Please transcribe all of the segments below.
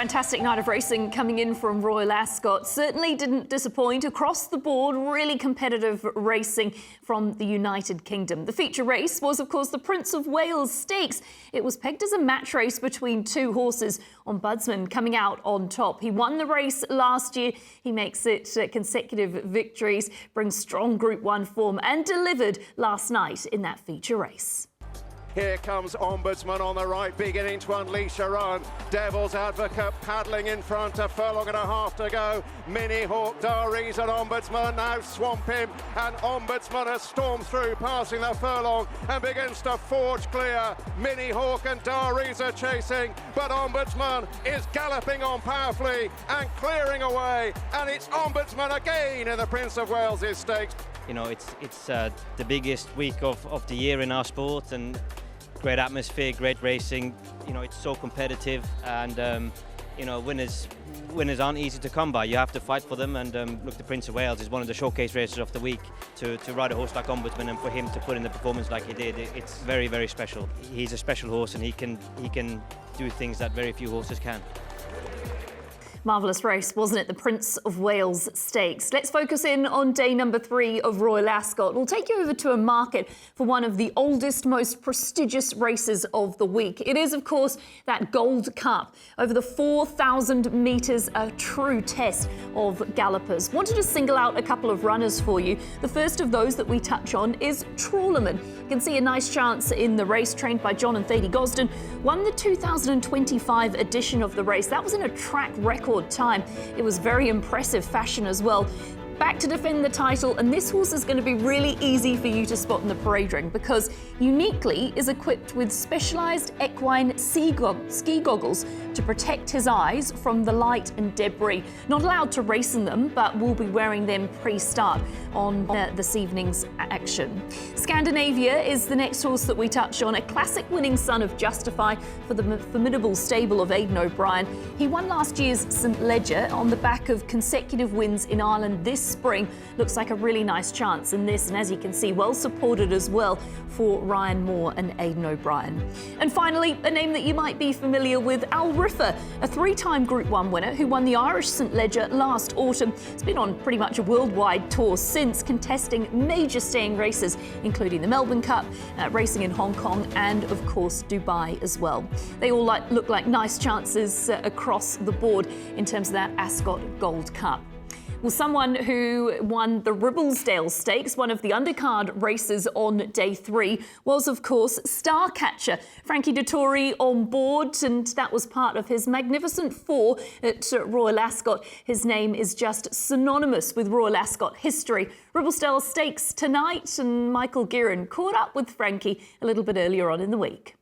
Fantastic night of racing coming in from Royal Ascot. Certainly didn't disappoint across the board. Really competitive racing from the United Kingdom. The feature race was, of course, the Prince of Wales Stakes. It was pegged as a match race between two horses, Ombudsman coming out on top. He won the race last year. He makes it consecutive victories, brings strong Group 1 form and delivered last night in that feature race. Here comes Ombudsman on the right, beginning to unleash a run. Devil's Advocate paddling in front, a furlong and a half to go. Mini Hawk, Dari's and Ombudsman now swamp him, and Ombudsman has stormed through, passing the furlong and begins to forge clear. Mini Hawk and Dari's are chasing, but Ombudsman is galloping on powerfully and clearing away, and it's Ombudsman again in the Prince of Wales Stakes. You know, it's the biggest week of the year in our sport, and great atmosphere, great racing. You know, it's so competitive, and you know, winners aren't easy to come by. You have to fight for them, and look, the Prince of Wales is one of the showcase races of the week. To ride a horse like Ombudsman and for him to put in the performance like he did, it's very, very special. He's a special horse, and he can do things that very few horses can. Marvellous race, wasn't it? The Prince of Wales Stakes. Let's focus in on day number 3 of Royal Ascot. We'll take you over to a market for one of the oldest, most prestigious races of the week. It is, of course, that Gold Cup. Over the 4,000 metres, a true test of gallopers. Wanted to single out a couple of runners for you. The first of those that we touch on is Trawlerman. You can see a nice chance in the race, trained by John and Thady Gosden. Won the 2025 edition of the race. That was in a track record time. It was very impressive fashion as well. Back to defend the title, and this horse is going to be really easy for you to spot in the parade ring because uniquely is equipped with specialised equine ski goggles to protect his eyes from the light and debris. Not allowed to race in them, but will be wearing them pre-start on this evening's action. Scandinavia is the next horse that we touch on, a classic winning son of Justify for the formidable stable of Aidan O'Brien. He won last year's St Leger on the back of consecutive wins in Ireland this spring. Looks like a really nice chance in this, and as you can see, well supported as well for Ryan Moore and Aidan O'Brien. And finally, a name that you might be familiar with, Al Riffa, a 3-time Group 1 winner who won the Irish St Leger last autumn. He's been on pretty much a worldwide tour since, contesting major staying races, including the Melbourne Cup, racing in Hong Kong, and of course Dubai as well. They all look like nice chances across the board in terms of that Ascot Gold Cup. Well, someone who won the Ribblesdale Stakes, one of the undercard races on day 3, was, of course, Starcatcher. Frankie Dettori on board, and that was part of his magnificent 4 at Royal Ascot. His name is just synonymous with Royal Ascot history. Ribblesdale Stakes tonight, and Michael Guerin caught up with Frankie a little bit earlier on in the week.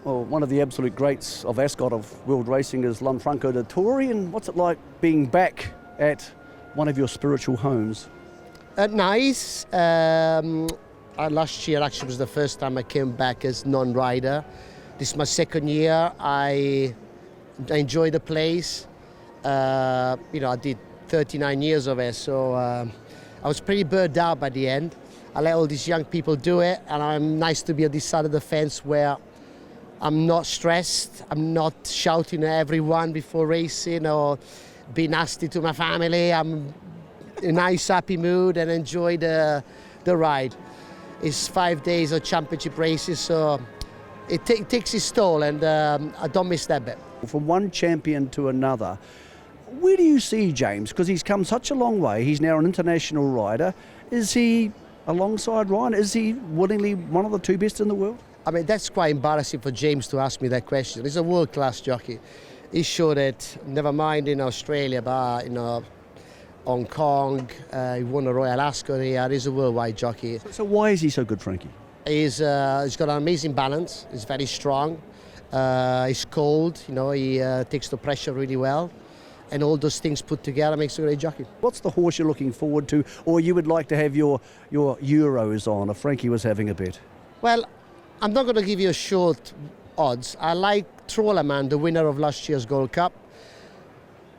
Well, one of the absolute greats of Ascot, of world racing, is Frankie Dettori, and what's it like being back at one of your spiritual homes? Nice. Last year actually was the first time I came back as non-rider. This is my second year. I enjoy the place. You know, I did 39 years of it, so I was pretty burned out by the end. I let all these young people do it, and I'm nice to be on this side of the fence where I'm not stressed. I'm not shouting at everyone before racing or be nasty to my family. I'm in a nice, happy mood and enjoy the ride. It's 5 days of championship races, so it takes its toll, and I don't miss that bit. From one champion to another, where do you see James? Because he's come such a long way. He's now an international rider. Is he alongside Ryan? Is he willingly one of the 2 best in the world? I mean, that's quite embarrassing for James to ask me that question. He's a world-class jockey. He showed it, never mind in Australia, but Hong Kong, he won a Royal Ascot here. He's a worldwide jockey. So why is he so good, Frankie? He's got an amazing balance. He's very strong. He's cold. You know, he takes the pressure really well. And all those things put together makes a great jockey. What's the horse you're looking forward to, or you would like to have your Euros on if Frankie was having a bet? Well, I'm not going to give you a short odds. I like Trawlerman, the winner of last year's Gold Cup.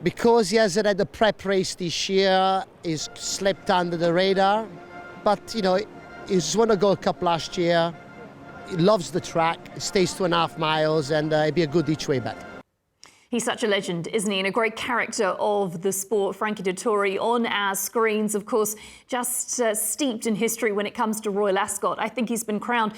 Because he hasn't had a prep race this year, he's slipped under the radar. But, you know, he's won a Gold Cup last year. He loves the track, he stays 2.5 miles, and it'd be a good each way bet. He's such a legend, isn't he? And a great character of the sport. Frankie Dettori on our screens, of course, just steeped in history when it comes to Royal Ascot. I think he's been crowned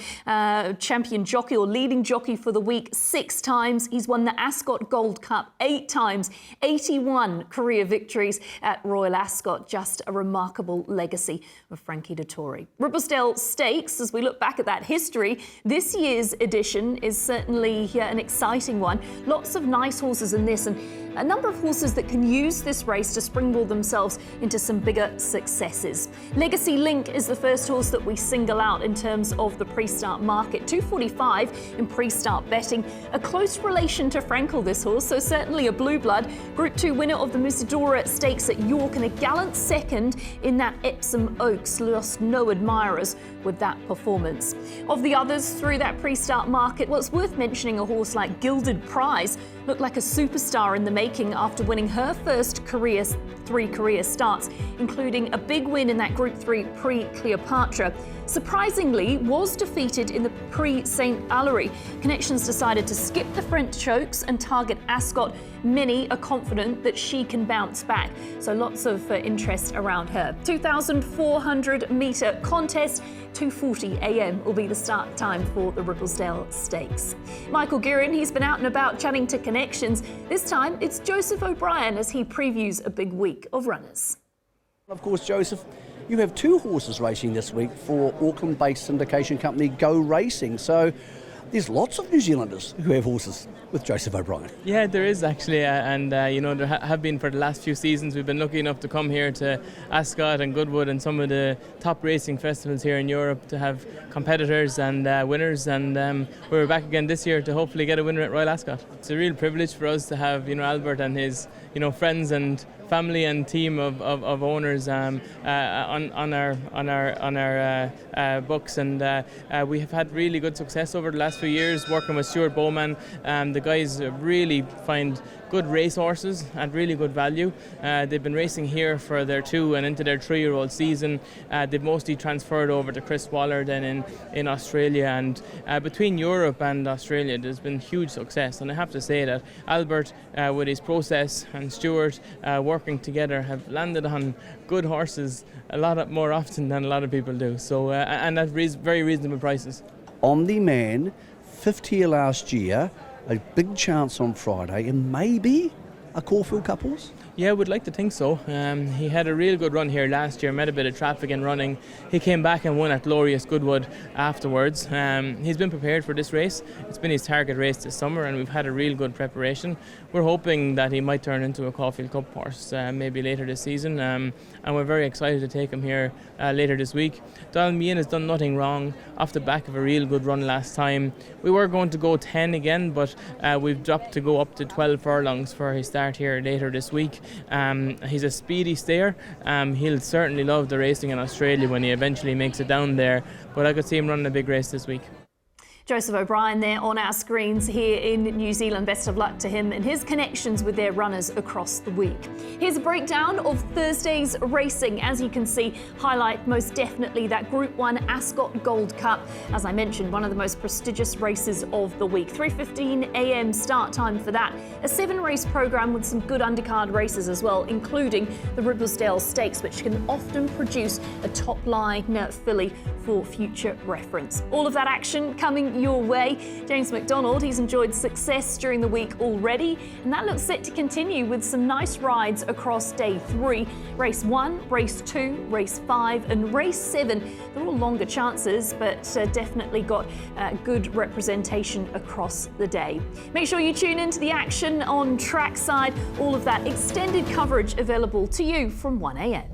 champion jockey or leading jockey for the week 6 times. He's won the Ascot Gold Cup 8 times, 81 career victories at Royal Ascot. Just a remarkable legacy of Frankie Dettori. Ribblesdale Stakes, as we look back at that history, this year's edition is certainly an exciting one. Lots of nice horses in this, and a number of horses that can use this race to springboard themselves into some bigger successes. Legacy Link is the first horse that we single out in terms of the pre-start market. 245 in pre-start betting. A close relation to Frankel, this horse, so certainly a blue blood. Group 2 winner of the Musidora Stakes at York and a gallant second in that Epsom Oaks. Lost no admirers with that performance. Of the others through that pre-start market, well, it's worth mentioning a horse like Gilded Prize. Looked like a superstar in the making after winning her first 3 career starts, including a big win in that Group 3 pre-Cleopatra. Surprisingly, was defeated in the pre-St. Valery. Connections decided to skip the French chokes and target Ascot. Many are confident that she can bounce back, so lots of interest around her. 2,400 metre contest, 2:40 a.m. will be the start time for the Ribblesdale Stakes. Michael Guerin, he's been out and about chatting to Connections. This time it's Joseph O'Brien as he previews a big week of runners. Of course, Joseph, you have 2 horses racing this week for Auckland-based syndication company Go Racing. So there's lots of New Zealanders who have horses with Joseph O'Brien. Yeah, there is actually, and you know, there have been for the last few seasons. We've been lucky enough to come here to Ascot and Goodwood and some of the top racing festivals here in Europe to have competitors and winners, and we're back again this year to hopefully get a winner at Royal Ascot. It's a real privilege for us to have, you know, Albert and his, you know, friends and family and team of owners on our books, and we have had really good success over the last few years working with Stuart Bowman. The guys really find good race horses at really good value. They've been racing here for their 2 and into their 3-year-old season. They've mostly transferred over to Chris Waller then in Australia, and between Europe and Australia there's been huge success, and I have to say that Albert with his process and Stuart working together have landed on good horses a lot more often than a lot of people do, so and at very reasonable prices. On the man, 5th here last year, a big chance on Friday, and maybe a Caulfield Cup horse? Yeah, we'd like to think so. He had a real good run here last year, met a bit of traffic in running. He came back and won at glorious Goodwood afterwards. He's been prepared for this race. It's been his target race this summer, and we've had a real good preparation. We're hoping that he might turn into a Caulfield Cup horse maybe later this season, and we're very excited to take him here later this week. Donald Meehan has done nothing wrong off the back of a real good run last time. We were going to go 10 again, but we've dropped to go up to 12 furlongs for his start here later this week. He's a speedy stayer. He'll certainly love the racing in Australia when he eventually makes it down there, but I could see him running a big race this week. Joseph O'Brien there on our screens here in New Zealand. Best of luck to him and his connections with their runners across the week. Here's a breakdown of Thursday's racing. As you can see, highlight most definitely that Group 1 Ascot Gold Cup. As I mentioned, one of the most prestigious races of the week. 3:15 a.m. start time for that. A 7-race programme with some good undercard races as well, including the Ribblesdale Stakes, which can often produce a top-line filly for future reference. All of that action coming your way. James McDonald, he's enjoyed success during the week already, and that looks set to continue with some nice rides across day 3. Race 1, race 2, race 5 and race 7. They're all longer chances, but definitely got good representation across the day. Make sure you tune into the action on Trackside. All of that extended coverage available to you from 1 a.m.